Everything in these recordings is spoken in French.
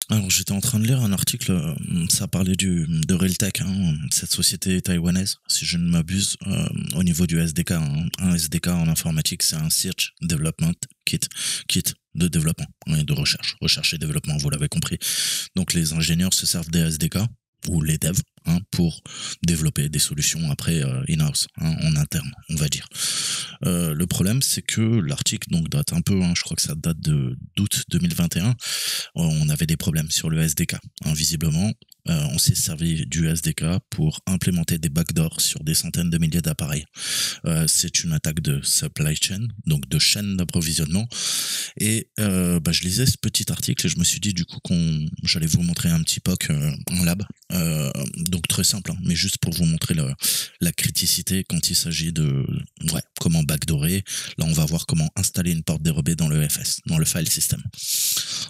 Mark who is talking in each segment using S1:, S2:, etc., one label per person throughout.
S1: Alors, j'étais en train de lire un article, ça parlait de Realtek, hein, cette société taïwanaise, si je ne m'abuse, au niveau du SDK, hein. Un SDK en informatique, c'est un Search Development Kit, kit de développement, et de recherche et développement, vous l'avez compris. Donc, les ingénieurs se servent des SDK ou les devs, hein, pour développer des solutions après in-house, hein, en interne, on va dire. Le problème, c'est que l'article donc date un peu, hein, je crois que ça date de d'août 2021. On avait des problèmes sur le SDK, hein, visiblement. On s'est servi du SDK pour implémenter des backdoors sur des centaines de milliers d'appareils. C'est une attaque de supply chain, donc de chaîne d'approvisionnement. Et je lisais ce petit article et je me suis dit du coup j'allais vous montrer un petit POC en lab. Donc très simple, hein, mais juste pour vous montrer la criticité quand il s'agit de comment backdoorer. Là, on va voir comment installer une porte dérobée dans le FS, dans le file system.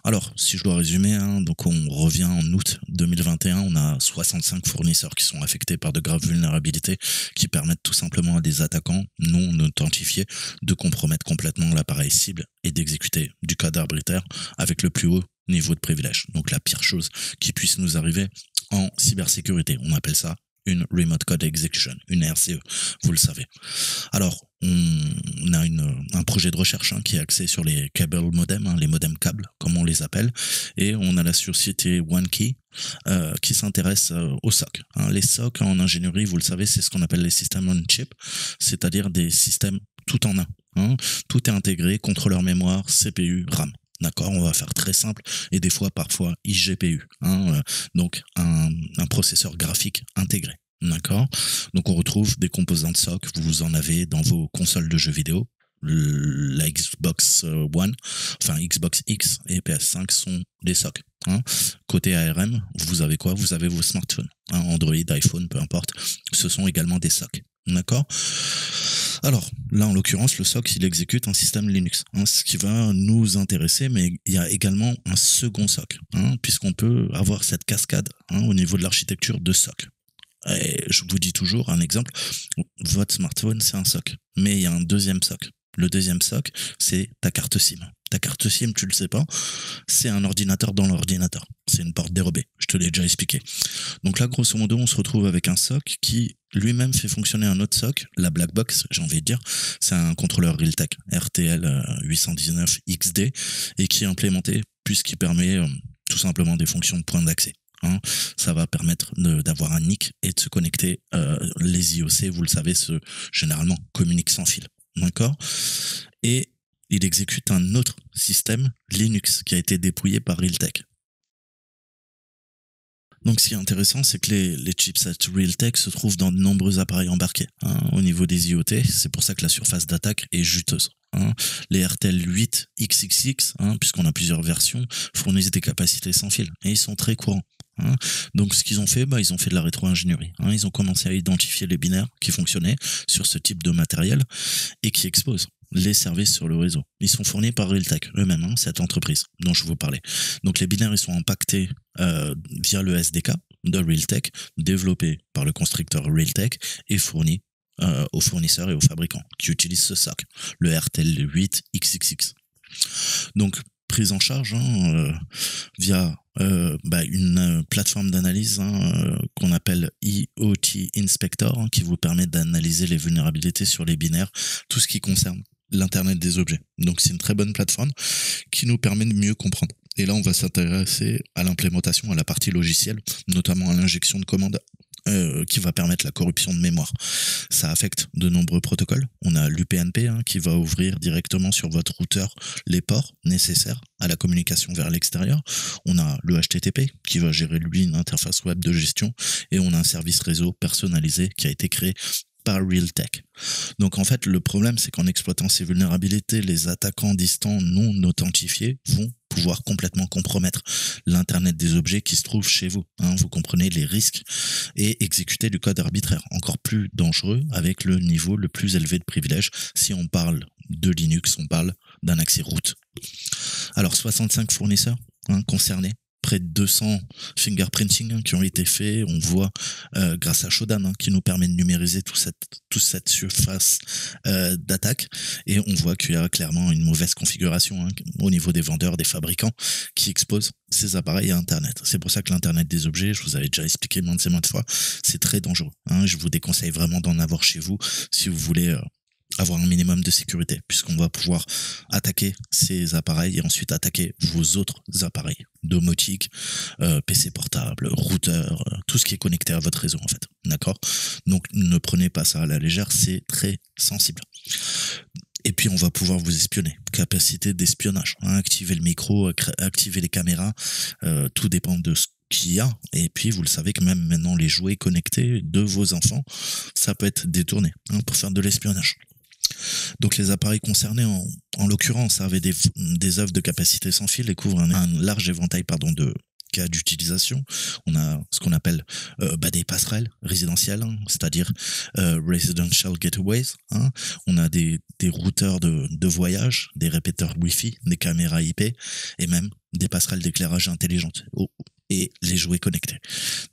S1: Alors, si je dois résumer, hein, donc on revient en août 2021, on a 65 fournisseurs qui sont affectés par de graves vulnérabilités qui permettent tout simplement à des attaquants non authentifiés de compromettre complètement l'appareil cible et d'exécuter du code arbitraire avec le plus haut niveau de privilège. Donc la pire chose qui puisse nous arriver en cybersécurité. On appelle ça une Remote Code Execution, une RCE, vous le savez. Alors, on a un projet de recherche, hein, qui est axé sur les cable modems, hein, les modems câbles, comme on les appelle, et on a la société OneKey qui s'intéresse aux SOC. Hein. Les SOC en ingénierie, vous le savez, c'est ce qu'on appelle les systèmes on chip, c'est-à-dire des systèmes tout en un. Hein. Tout est intégré, contrôleur mémoire, CPU, RAM. D'accord, on va faire très simple et des fois, parfois, iGPU, hein, donc un processeur graphique intégré. D'accord. Donc on retrouve des composants de SOC, vous en avez dans vos consoles de jeux vidéo. La Xbox One, enfin Xbox X et PS5 sont des SOC. Hein. Côté ARM, vous avez quoi? Vous avez vos smartphones, hein, Android, iPhone, peu importe. Ce sont également des SOC. D'accord. Alors, là, en l'occurrence, le SOC, il exécute un système Linux, hein, ce qui va nous intéresser, mais il y a également un second SOC, hein, puisqu'on peut avoir cette cascade, hein, au niveau de l'architecture de SOC. Et je vous dis toujours un exemple, votre smartphone, c'est un SOC, mais il y a un deuxième SOC. Le deuxième SOC, c'est ta carte SIM. Ta carte SIM, tu le sais pas, c'est un ordinateur dans l'ordinateur. C'est une porte dérobée. Je te l'ai déjà expliqué. Donc là, grosso modo, on se retrouve avec un SOC qui lui-même fait fonctionner un autre SOC, la black box, j'ai envie de dire. C'est un contrôleur Realtek RTL 819 XD et qui est implémenté puisqu'il permet tout simplement des fonctions de point d'accès. Hein, ça va permettre d'avoir un NIC et de se connecter. Les IOC, vous le savez, généralement communiquent sans fil. D'accord. Et il exécute un autre système Linux qui a été dépouillé par Realtek. Donc, ce qui est intéressant, c'est que les chipsets Realtek se trouvent dans de nombreux appareils embarqués, hein, au niveau des IoT. C'est pour ça que la surface d'attaque est juteuse. Hein. Les RTL 8 XXX, hein, puisqu'on a plusieurs versions, fournissent des capacités sans fil et ils sont très courants. Hein. Donc, ce qu'ils ont fait, ils ont fait de la rétro-ingénierie. Hein. Ils ont commencé à identifier les binaires qui fonctionnaient sur ce type de matériel et qui exposent les services sur le réseau. Ils sont fournis par Realtek eux-mêmes, hein, cette entreprise dont je vous parlais. Donc, les binaires, ils sont impactés via le SDK de Realtek, développé par le constructeur Realtek et fourni aux fournisseurs et aux fabricants qui utilisent ce SOC, le RTL 8 XXX. Donc, prise en charge, hein, via une plateforme d'analyse, hein, qu'on appelle IoT Inspector, hein, qui vous permet d'analyser les vulnérabilités sur les binaires, tout ce qui concerne l'Internet des objets. Donc c'est une très bonne plateforme qui nous permet de mieux comprendre. Et là, on va s'intéresser à l'implémentation, à la partie logicielle, notamment à l'injection de commandes qui va permettre la corruption de mémoire. Ça affecte de nombreux protocoles. On a l'UPnP, hein, qui va ouvrir directement sur votre routeur les ports nécessaires à la communication vers l'extérieur. On a le HTTP qui va gérer, lui, une interface web de gestion. Et on a un service réseau personnalisé qui a été créé par Realtek. Donc en fait, le problème, c'est qu'en exploitant ces vulnérabilités, les attaquants distants non authentifiés vont pouvoir complètement compromettre l'Internet des objets qui se trouve chez vous. Hein, vous comprenez les risques, et exécuter du code arbitraire, encore plus dangereux avec le niveau le plus élevé de privilège. Si on parle de Linux, on parle d'un accès root. Alors 65 fournisseurs, hein, concernés, près de 200 fingerprinting qui ont été faits. On voit grâce à Shodan qui nous permet de numériser toute cette surface d'attaque, et on voit qu'il y a clairement une mauvaise configuration au niveau des vendeurs, des fabricants qui exposent ces appareils à Internet. C'est pour ça que l'Internet des objets, je vous avais déjà expliqué maintes et maintes fois, c'est très dangereux. Je vous déconseille vraiment d'en avoir chez vous si vous voulez avoir un minimum de sécurité, puisqu'on va pouvoir attaquer ces appareils et ensuite attaquer vos autres appareils, domotique, PC portable, routeur, tout ce qui est connecté à votre réseau en fait. D'accord? Donc ne prenez pas ça à la légère, c'est très sensible. Et puis on va pouvoir vous espionner, capacité d'espionnage, activer le micro, activer les caméras, tout dépend de ce qu'il y a. Et puis vous le savez que même maintenant les jouets connectés de vos enfants, ça peut être détourné pour faire de l'espionnage. Donc les appareils concernés en l'occurrence avaient des œuvres de capacité sans fil et couvrent un large éventail de cas d'utilisation. On a ce qu'on appelle des passerelles résidentielles, c'est-à-dire residential gateways. On a des routeurs de voyage, des répéteurs Wi-Fi, des caméras IP et même des passerelles d'éclairage intelligentes et les jouets connectés.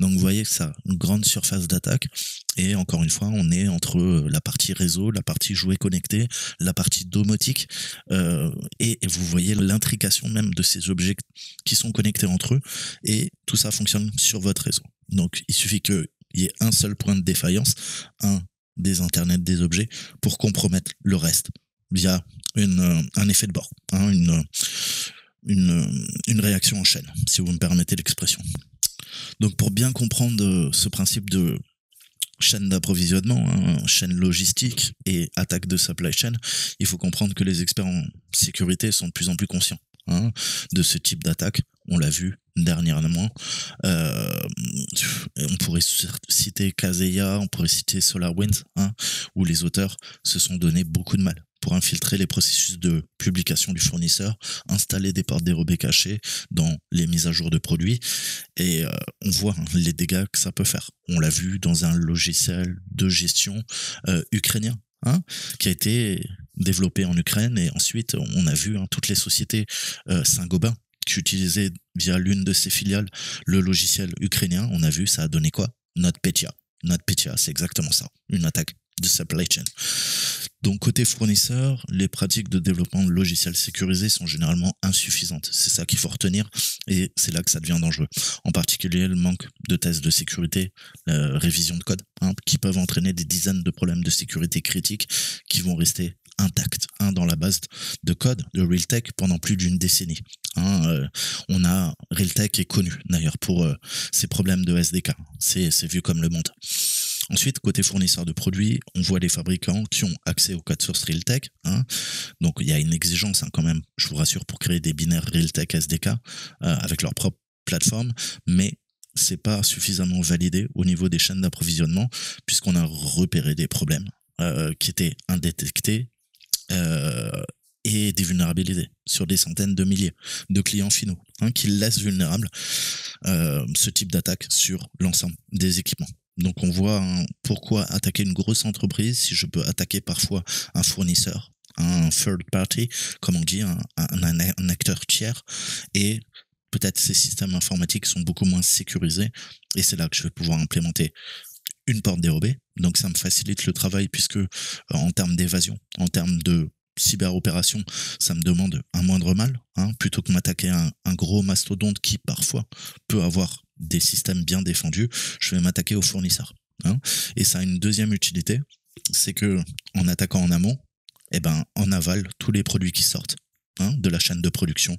S1: Donc vous voyez que ça a une grande surface d'attaque, et encore une fois on est entre la partie réseau, la partie jouets connectés, la partie domotique, et vous voyez l'intrication même de ces objets qui sont connectés entre eux, et tout ça fonctionne sur votre réseau. Donc il suffit qu'il y ait un seul point de défaillance, un des internets des objets, pour compromettre le reste via un effet de bord, une réaction en chaîne, si vous me permettez l'expression. Donc pour bien comprendre ce principe de chaîne d'approvisionnement, chaîne logistique et attaque de supply chain, il faut comprendre que les experts en sécurité sont de plus en plus conscients de ce type d'attaque. On l'a vu dernièrement. On pourrait citer Kaseya, on pourrait citer SolarWinds, où les auteurs se sont donné beaucoup de mal pour infiltrer les processus de publication du fournisseur, installer des portes dérobées cachées dans les mises à jour de produits, et on voit les dégâts que ça peut faire. On l'a vu dans un logiciel de gestion ukrainien, qui a été développé en Ukraine, et ensuite on a vu toutes les sociétés Saint-Gobain qui utilisaient via l'une de ses filiales le logiciel ukrainien. On a vu, ça a donné quoi? NotPetya, c'est exactement ça, une attaque de supply chain. Donc côté fournisseur, les pratiques de développement de logiciels sécurisés sont généralement insuffisantes. C'est ça qu'il faut retenir, et c'est là que ça devient dangereux. En particulier le manque de tests de sécurité, révision de code, qui peuvent entraîner des dizaines de problèmes de sécurité critiques qui vont rester intacts dans la base de code de Realtek pendant plus d'une décennie. On a Realtek est connu d'ailleurs pour ses problèmes de SDK. C'est vu comme le monde. Ensuite, côté fournisseur de produits, on voit les fabricants qui ont accès au code source Realtek. Donc, il y a une exigence quand même, je vous rassure, pour créer des binaires Realtek SDK avec leur propre plateforme, mais c'est pas suffisamment validé au niveau des chaînes d'approvisionnement, puisqu'on a repéré des problèmes qui étaient indétectés et des vulnérabilités sur des centaines de milliers de clients finaux qui laissent vulnérables ce type d'attaque sur l'ensemble des équipements. Donc on voit pourquoi attaquer une grosse entreprise si je peux attaquer parfois un fournisseur, un third party, comme on dit, un acteur tiers, et peut-être ces systèmes informatiques sont beaucoup moins sécurisés, et c'est là que je vais pouvoir implémenter une porte dérobée. Donc ça me facilite le travail, puisque en termes d'évasion, en termes de cyberopération, ça me demande un moindre mal, plutôt que m'attaquer à un gros mastodonte qui parfois peut avoir des systèmes bien défendus. Je vais m'attaquer aux fournisseurs, et ça a une deuxième utilité, c'est que en attaquant en amont, en aval, tous les produits qui sortent de la chaîne de production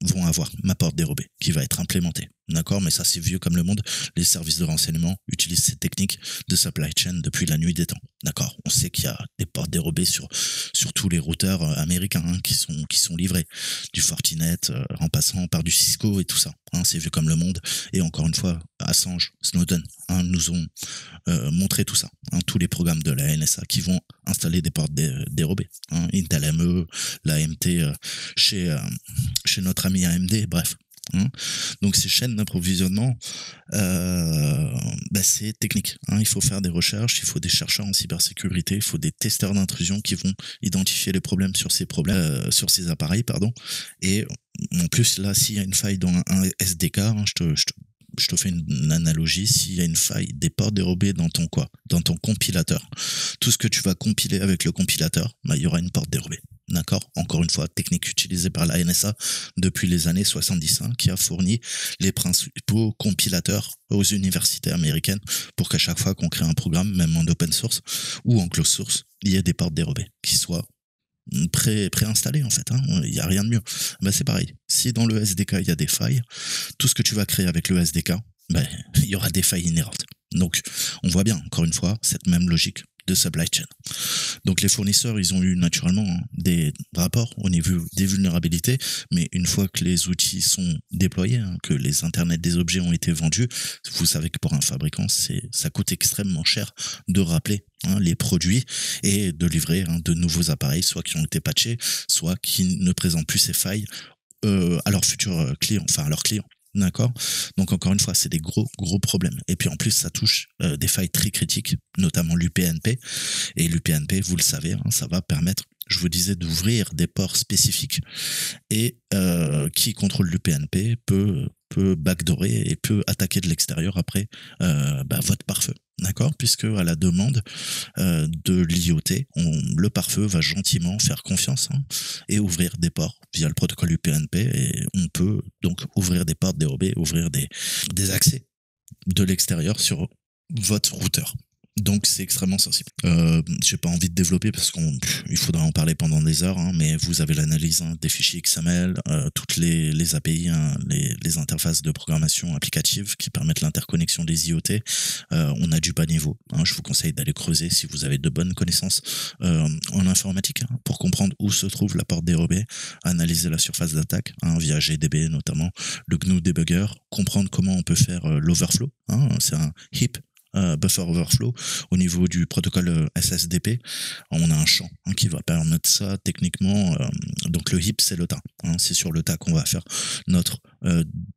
S1: vont avoir ma porte dérobée qui va être implémentée. D'accord? Mais ça, c'est vieux comme le monde. Les services de renseignement utilisent ces techniques de supply chain depuis la nuit des temps. D'accord? On sait qu'il y a des portes dérobées sur tous les routeurs américains qui sont livrés. Du Fortinet, en passant par du Cisco et tout ça. C'est vieux comme le monde. Et encore une fois, Assange, Snowden nous ont montré tout ça. Tous les programmes de la NSA qui vont installer des portes dérobées. Intel ME, l'AMT chez notre ami AMD, bref. Donc ces chaînes d'approvisionnement, c'est technique, hein. Il faut faire des recherches, il faut des chercheurs en cybersécurité, il faut des testeurs d'intrusion qui vont identifier les problèmes sur ces appareils, pardon. Et en plus, là, s'il y a une faille dans un SDK, hein, je te fais une analogie. S'il y a une faille, des ports dérobés dans ton quoi? Dans ton compilateur. Tout ce que tu vas compiler avec le compilateur, il y aura une porte dérobée. D'accord? Encore une fois, technique utilisée par la NSA depuis les années 70, hein, qui a fourni les principaux compilateurs aux universités américaines pour qu'à chaque fois qu'on crée un programme, même en open source ou en closed source, il y ait des portes dérobées qui soient préinstallées en fait, hein. Il n'y a rien de mieux. C'est pareil. Si dans le SDK il y a des failles, tout ce que tu vas créer avec le SDK, il y aura des failles inhérentes. Donc, on voit bien, encore une fois, cette même logique de supply chain. Donc les fournisseurs, ils ont eu naturellement des rapports au niveau des vulnérabilités, mais une fois que les outils sont déployés, hein, que les internets des objets ont été vendus, vous savez que pour un fabricant, ça coûte extrêmement cher de rappeler, hein, les produits et de livrer, hein, de nouveaux appareils, soit qui ont été patchés, soit qui ne présentent plus ces failles à leurs futurs clients, enfin à leurs clients. D'accord? Donc encore une fois, c'est des gros problèmes. Et puis en plus, ça touche des failles très critiques, notamment l'UPnP. Et l'UPnP, vous le savez, hein, ça va permettre, je vous disais, d'ouvrir des ports spécifiques. Et qui contrôle l'UPnP peut backdoorer et peut attaquer de l'extérieur après votre pare-feu. D'accord? Puisque à la demande de l'IoT, le pare-feu va gentiment faire confiance, hein, et ouvrir des ports via le protocole UPnP, et on peut donc ouvrir des portes dérobées, ouvrir des accès de l'extérieur sur votre routeur. Donc c'est extrêmement sensible. J'ai pas envie de développer parce qu'il faudra en parler pendant des heures, hein, mais vous avez l'analyse, hein, des fichiers XML, toutes les API, hein, les interfaces de programmation applicative qui permettent l'interconnexion des IoT. On a du bas niveau, hein. Je vous conseille d'aller creuser si vous avez de bonnes connaissances en informatique, hein, pour comprendre où se trouve la porte dérobée, analyser la surface d'attaque, hein, via GDB notamment, le GNU Debugger, comprendre comment on peut faire l'overflow, hein, c'est un heap, buffer overflow au niveau du protocole SSDP. On a un champ, hein, qui va permettre ça techniquement. Donc le heap, c'est le tas, hein, c'est sur le tas qu'on va faire notre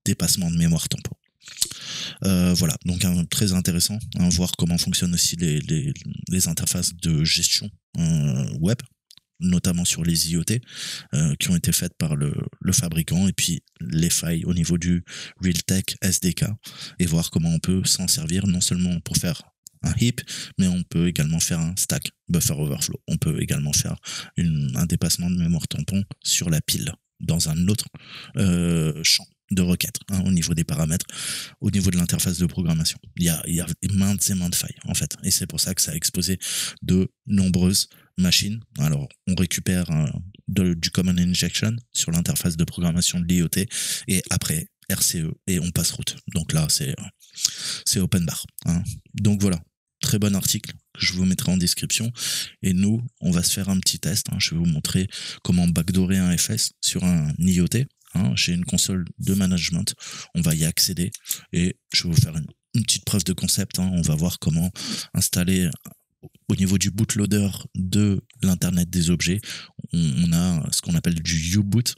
S1: dépassement de mémoire tampon. Voilà, donc très intéressant, hein, voir comment fonctionnent aussi les interfaces de gestion web, notamment sur les IoT, qui ont été faites par le fabricant, et puis les failles au niveau du Realtek SDK, et voir comment on peut s'en servir non seulement pour faire un heap, mais on peut également faire un stack buffer overflow. On peut également faire un dépassement de mémoire tampon sur la pile dans un autre champ de requête, hein, au niveau des paramètres, au niveau de l'interface de programmation. Il y a maintes et maintes failles en fait, et c'est pour ça que ça a exposé de nombreuses machines. Alors on récupère du common injection sur l'interface de programmation de l'IoT, et après RCE, et on passe route. Donc là c'est open bar, hein. Donc voilà, très bon article que je vous mettrai en description, et nous on va se faire un petit test, hein. Je vais vous montrer comment backdoorer un FS sur un IoT, hein. J'ai une console de management, on va y accéder, et je vais vous faire une petite preuve de concept, hein. On va voir comment installer au niveau du bootloader de l'internet des objets. On a ce qu'on appelle du U-boot,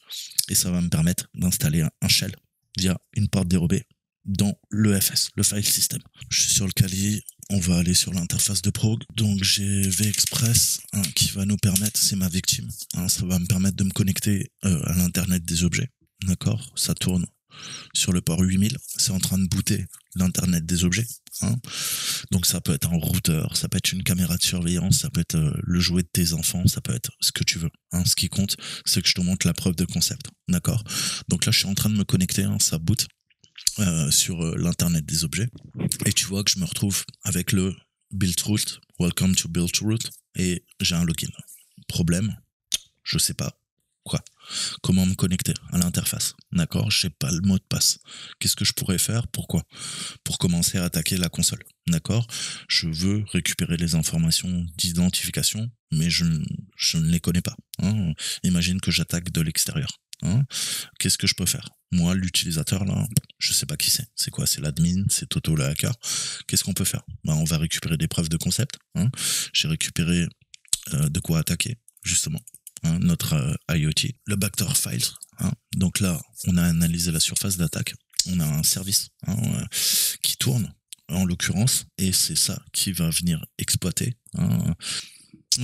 S1: et ça va me permettre d'installer un shell via une porte dérobée dans le FS, le file system. Je suis sur le Kali, on va aller sur l'interface de prog. Donc j'ai VExpress, hein, qui va nous permettre, c'est ma victime, hein, ça va me permettre de me connecter à l'internet des objets. D'accord, ça tourne sur le port 8000, c'est en train de booter l'internet des objets, hein. Donc ça peut être un routeur, ça peut être une caméra de surveillance, ça peut être le jouet de tes enfants, ça peut être ce que tu veux, hein. Ce qui compte, c'est que je te montre la preuve de concept. D'accord, donc là je suis en train de me connecter, hein, ça boot sur l'internet des objets, et tu vois que je me retrouve avec le build root, welcome to build root, et j'ai un login. Problème, je sais pas quoi, comment me connecter à l'interface. D'accord, je sais pas le mot de passe. Qu'est-ce que je pourrais faire? Pourquoi? Pour commencer à attaquer la console. D'accord, je veux récupérer les informations d'identification, mais je ne les connais pas, hein. Imagine que j'attaque de l'extérieur, hein. Qu'est-ce que je peux faire? Moi, l'utilisateur, là, je sais pas qui c'est. C'est quoi? C'est l'admin? C'est Toto le hacker? Qu'est-ce qu'on peut faire? On va récupérer des preuves de concept, hein. J'ai récupéré de quoi attaquer, justement, hein, notre IoT, le backdoor files, hein. Donc là, on a analysé la surface d'attaque. on a un service qui tourne, en l'occurrence, et c'est ça qui va venir exploiter.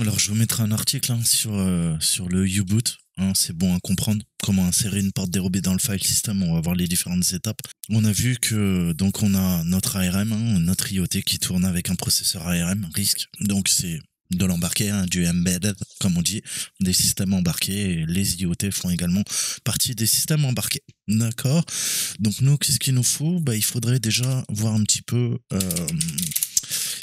S1: Alors, je vous mettrai un article sur le U-Boot. C'est bon à comprendre comment insérer une porte dérobée dans le file system. On va voir les différentes étapes. On a vu que donc on a notre ARM, notre IoT qui tourne avec un processeur ARM RISC. Donc c'est de l'embarqué, du embedded, comme on dit, des systèmes embarqués. Et les IoT font également partie des systèmes embarqués. D'accord. Donc nous, qu'est-ce qu'il nous faut? Il faudrait déjà voir un petit peu.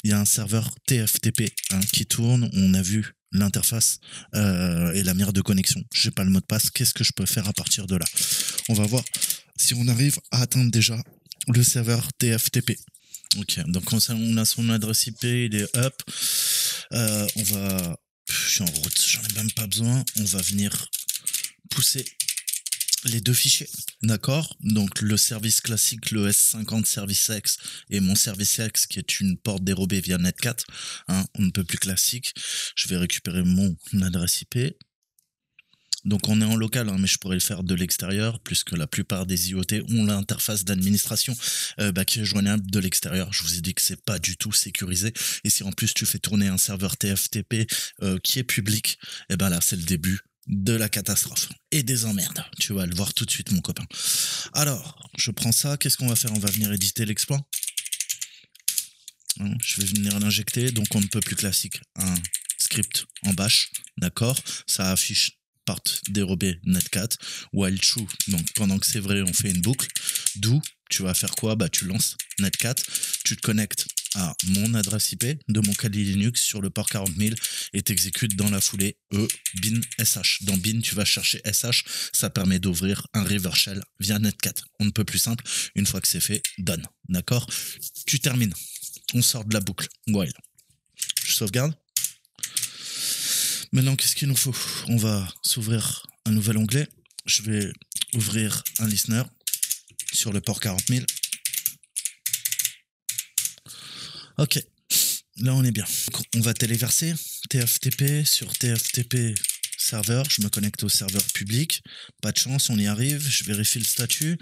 S1: Il y a un serveur TFTP qui tourne. On a vu l'interface et la mire de connexion. J'ai pas le mot de passe. Qu'est-ce que je peux faire à partir de là? On va voir si on arrive à atteindre déjà le serveur TFTP. Ok, donc on a son adresse IP, il est up. Je suis en route, j'en ai même pas besoin. On va venir pousser les deux fichiers, d'accord? Donc le service classique, le S50 Service X et mon Service X qui est une porte dérobée via Netcat, on ne peut plus classique. Je vais récupérer mon adresse IP. Donc on est en local, mais je pourrais le faire de l'extérieur, puisque la plupart des IoT ont l'interface d'administration qui est joignable de l'extérieur. Je vous ai dit que c'est pas du tout sécurisé. Et si en plus tu fais tourner un serveur TFTP qui est public, là c'est le début de la catastrophe et des emmerdes. Tu vas le voir tout de suite, mon copain. Alors, je prends ça. Qu'est-ce qu'on va faire? On va venir éditer l'exploit. Je vais venir l'injecter. Donc, on ne peut plus classique. Un script en bash. D'accord? Ça affiche porte dérobée netcat. While true. Donc, pendant que c'est vrai, on fait une boucle. Do, tu vas faire quoi? Tu lances netcat. Tu te connectes à mon adresse IP de mon Kali Linux sur le port 40 000 et t'exécutes dans la foulée bin sh. Dans bin, tu vas chercher sh, ça permet d'ouvrir un reverse shell via netcat. On ne peut plus simple, une fois que c'est fait, done. D'accord? Tu termines. On sort de la boucle. While. Je sauvegarde. Maintenant, qu'est-ce qu'il nous faut? On va s'ouvrir un nouvel onglet. Je vais ouvrir un listener sur le port 40 000. Ok, là on est bien. On va téléverser TFTP sur TFTP serveur. Je me connecte au serveur public. Pas de chance, on y arrive. Je vérifie le statut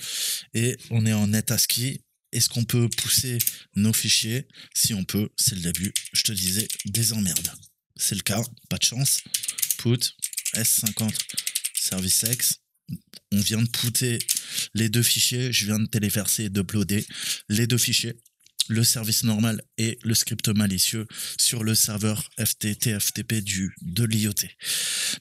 S1: et on est en NetASCII. Est-ce qu'on peut pousser nos fichiers? Si on peut, c'est le début. Je te disais, des emmerdes. C'est le cas, pas de chance. Put S50 Service X. On vient de putter les deux fichiers. Je viens de téléverser et d'uploader les deux fichiers. Le service normal et le script malicieux sur le serveur TFTP de l'IoT.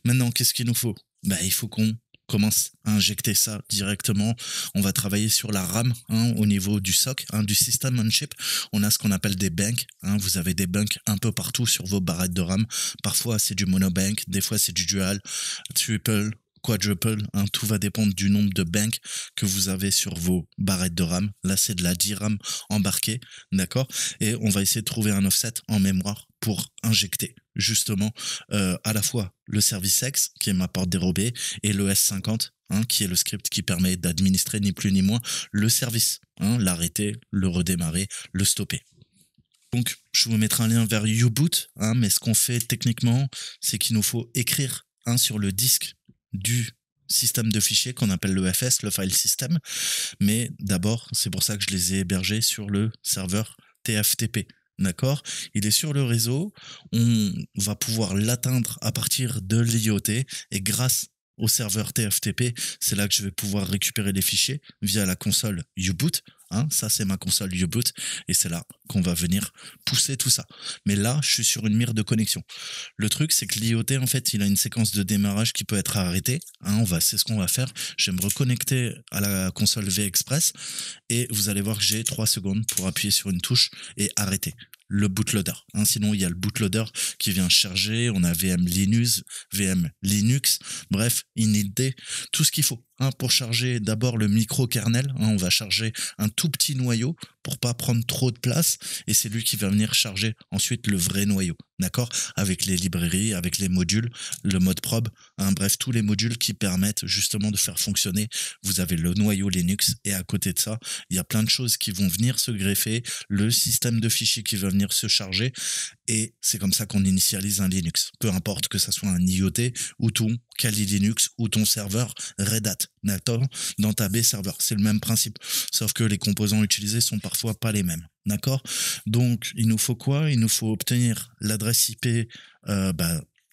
S1: Maintenant, qu'est-ce qu'il nous faut? Il faut qu'on commence à injecter ça directement. On va travailler sur la RAM au niveau du SoC, du System on Chip. On a ce qu'on appelle des banks. Vous avez des banks un peu partout sur vos barrettes de RAM. Parfois, c'est du monobank, des fois, c'est du dual, triple, quadruple, tout va dépendre du nombre de banks que vous avez sur vos barrettes de RAM. Là, c'est de la DRAM embarquée, d'accord? Et on va essayer de trouver un offset en mémoire pour injecter justement à la fois le service X, qui est ma porte dérobée, et le S50, qui est le script qui permet d'administrer ni plus ni moins le service, l'arrêter, le redémarrer, le stopper. Donc, je vous mettrai un lien vers U-Boot, mais ce qu'on fait techniquement, c'est qu'il nous faut écrire sur le disque du système de fichiers qu'on appelle le FS, le file system. Mais d'abord, c'est pour ça que je les ai hébergés sur le serveur TFTP. D'accord? Il est sur le réseau. On va pouvoir l'atteindre à partir de l'IoT et grâce au serveur TFTP, c'est là que je vais pouvoir récupérer les fichiers via la console U-Boot. Ça, c'est ma console U-Boot et c'est là qu'on va venir pousser tout ça. Mais là, je suis sur une mire de connexion. Le truc, c'est que l'IoT, en fait, il a une séquence de démarrage qui peut être arrêtée. C'est ce qu'on va faire. Je vais me reconnecter à la console V-Express et vous allez voir que j'ai 3 secondes pour appuyer sur une touche et arrêter le bootloader. Sinon, il y a le bootloader qui vient charger. On a VM Linux, bref, init, tout ce qu'il faut pour charger d'abord le micro-kernel. On va charger un tout petit noyau pour pas prendre trop de place et c'est lui qui va venir charger ensuite le vrai noyau, d'accord? Avec les librairies, avec les modules, le mode probe, bref, tous les modules qui permettent justement de faire fonctionner. Vous avez le noyau Linux et à côté de ça, il y a plein de choses qui vont venir se greffer, le système de fichiers qui va venir se charger Et c'est comme ça qu'on initialise un Linux. Peu importe que ça soit un IoT ou ton Kali Linux ou ton serveur Red Hat. D'accord? Dans ta B serveur. C'est le même principe. Sauf que les composants utilisés sont parfois pas les mêmes. D'accord? Donc, il nous faut quoi? Il nous faut obtenir l'adresse IP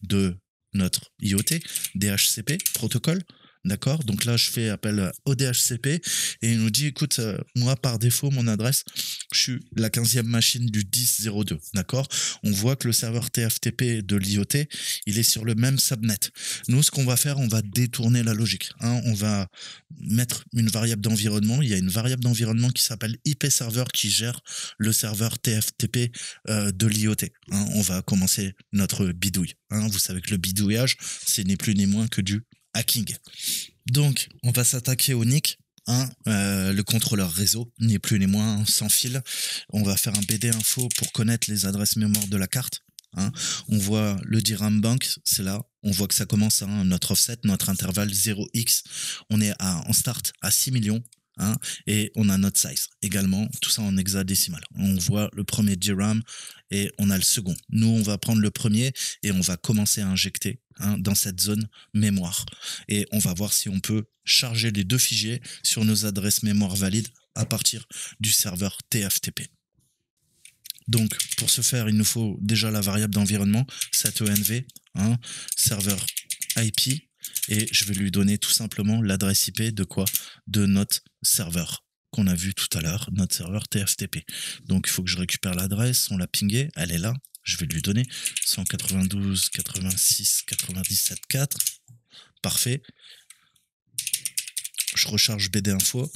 S1: de notre IoT, DHCP, protocole. D'accord? Donc là, je fais appel au DHCP et il nous dit, écoute, moi, par défaut, mon adresse, je suis la 15e machine du 10.02. D'accord? On voit que le serveur TFTP de l'IoT, il est sur le même subnet. Nous, ce qu'on va faire, on va détourner la logique. Hein. On va mettre une variable d'environnement. Il y a une variable d'environnement qui s'appelle IP serveur qui gère le serveur TFTP de l'IoT. Hein. On va commencer notre bidouille. Hein. Vous savez que le bidouillage, c'est ni plus ni moins que du hacking. Donc, on va s'attaquer au NIC, hein, le contrôleur réseau, ni plus ni moins, sans fil. On va faire un BD info pour connaître les adresses mémoire de la carte. Hein. On voit le DRAM bank, c'est là. On voit que ça commence, hein, notre offset, notre intervalle 0x. On est en start à 6 millions. Hein, et on a notre size également, tout ça en hexadécimal. On voit le premier DRAM et on a le second. Nous, on va prendre le premier et on va commencer à injecter, hein, dans cette zone mémoire. Et on va voir si on peut charger les deux fichiers sur nos adresses mémoire valides à partir du serveur TFTP. Donc, pour ce faire, il nous faut déjà la variable d'environnement, cette env, hein, serveur IP. Et je vais lui donner tout simplement l'adresse IP de quoi? De notre serveur qu'on a vu tout à l'heure, notre serveur TFTP. Donc il faut que je récupère l'adresse, on l'a pingée, elle est là. Je vais lui donner 192.86.97.4. Parfait. Je recharge BD info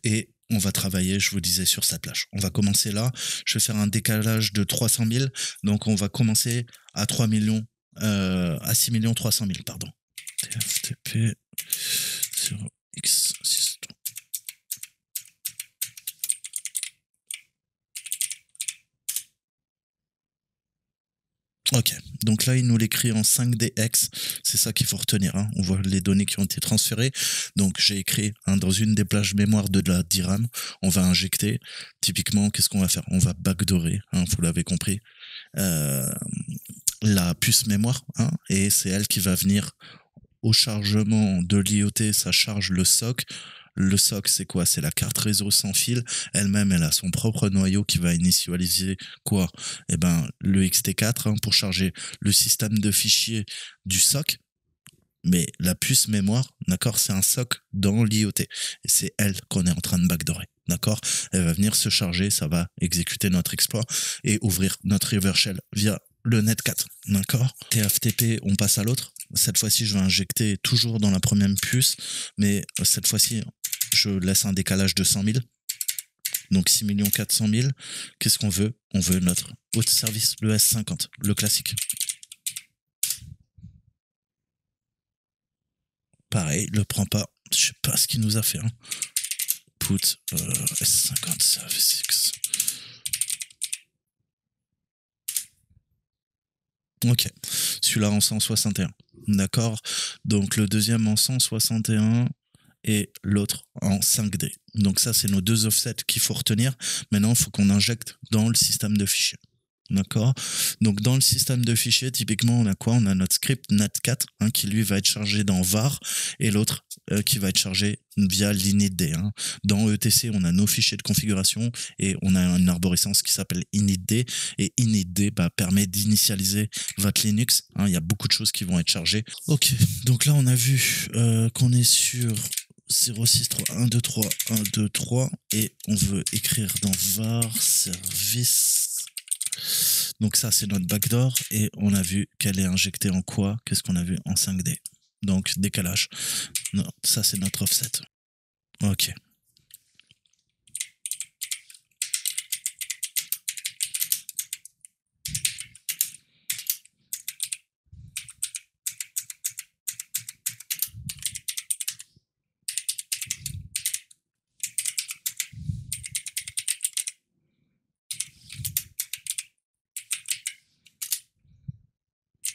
S1: et on va travailler, je vous disais, sur cette plage. On va commencer là. Je vais faire un décalage de 300 000. Donc on va commencer à 3 millions, à 6 300 000, pardon. TFTP 0x63. Ok, donc là il nous l'écrit en 5DX, c'est ça qu'il faut retenir, hein. On voit les données qui ont été transférées. Donc j'ai écrit, hein, dans une des plages mémoire de la DRAM, on va injecter, typiquement qu'est-ce qu'on va faire? On va backdoorer, hein, vous l'avez compris, la puce mémoire, hein, et c'est elle qui va venir au chargement de l'IoT, ça charge le SOC. Le SOC, c'est quoi? C'est la carte réseau sans fil. Elle-même, elle a son propre noyau qui va initialiser quoi? Eh ben, le XT4, hein, pour charger le système de fichiers du SOC. Mais la puce mémoire, d'accord, c'est un SOC dans l'IoT. Et c'est elle qu'on est en train de backdoorer. D'accord? Elle va venir se charger, ça va exécuter notre exploit et ouvrir notre reverse shell via le net 4. D'accord? TFTP, on passe à l'autre. Cette fois-ci, je vais injecter toujours dans la première puce, mais cette fois-ci, je laisse un décalage de 100 000. Donc 6 400 000. Qu'est-ce qu'on veut? On veut notre haute service, le S50, le classique. Pareil, le prend pas. Je sais pas ce qu'il nous a fait. Hein. Put S50 Service X. Ok, celui-là en 161. D'accord. Donc le deuxième en 161 et l'autre en 5D. Donc ça, c'est nos deux offsets qu'il faut retenir. Maintenant, il faut qu'on injecte dans le système de fichiers. D'accord. Donc dans le système de fichiers, typiquement, on a quoi? On a notre script NAT4, hein, qui lui va être chargé dans var et l'autre qui va être chargé via l'initd. Hein. Dans ETC, on a nos fichiers de configuration et on a une arborescence qui s'appelle initd. Et initd permet d'initialiser votre Linux. Hein. Il y a beaucoup de choses qui vont être chargées. Ok, donc là, on a vu qu'on est sur 063.1.2.3.1.2.3 et on veut écrire dans var service. Donc ça, c'est notre backdoor et on a vu qu'elle est injectée en quoi? Qu'est-ce qu'on a vu? En 5D. Donc décalage. Non, ça, c'est notre offset. Ok.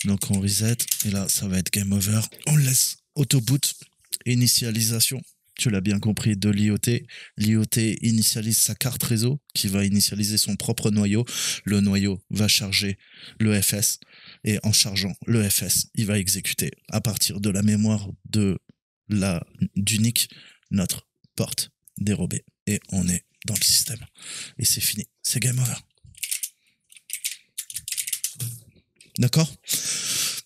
S1: Donc on reset et là ça va être game over. On laisse auto boot, initialisation. tu l'as bien compris, de l'IoT. L'IoT initialise sa carte réseau qui va initialiser son propre noyau. Le noyau va charger le FS et en chargeant le FS, il va exécuter à partir de la mémoire du NIC notre porte dérobée et on est dans le système. Et c'est fini, c'est game over. D'accord?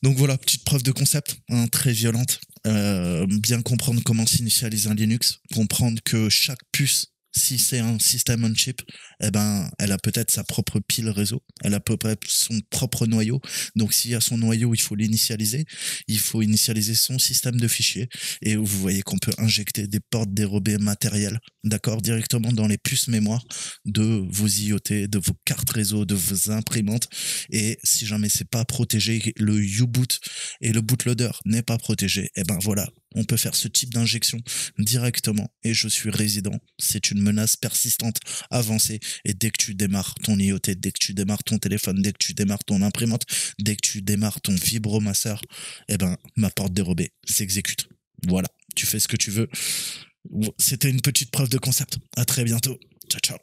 S1: Donc voilà, petite preuve de concept, hein, très violente. Bien comprendre comment s'initialise un Linux, comprendre que chaque puce, si c'est un système on chip, eh ben, elle a peut-être sa propre pile réseau, elle a peut-être son propre noyau. Donc s'il y a son noyau, il faut l'initialiser, il faut initialiser son système de fichiers. Et vous voyez qu'on peut injecter des portes dérobées matérielles, d'accord, directement dans les puces mémoire de vos IoT, de vos cartes réseau, de vos imprimantes. Et si jamais c'est pas protégé, le U-boot et le bootloader n'est pas protégé, eh ben voilà, on peut faire ce type d'injection directement. Et je suis résident, c'est une menace persistante, avancée. Et dès que tu démarres ton IoT, dès que tu démarres ton téléphone, dès que tu démarres ton imprimante, dès que tu démarres ton vibromasseur, eh ben ma porte dérobée s'exécute. Voilà, tu fais ce que tu veux. C'était une petite preuve de concept. À très bientôt. Ciao, ciao.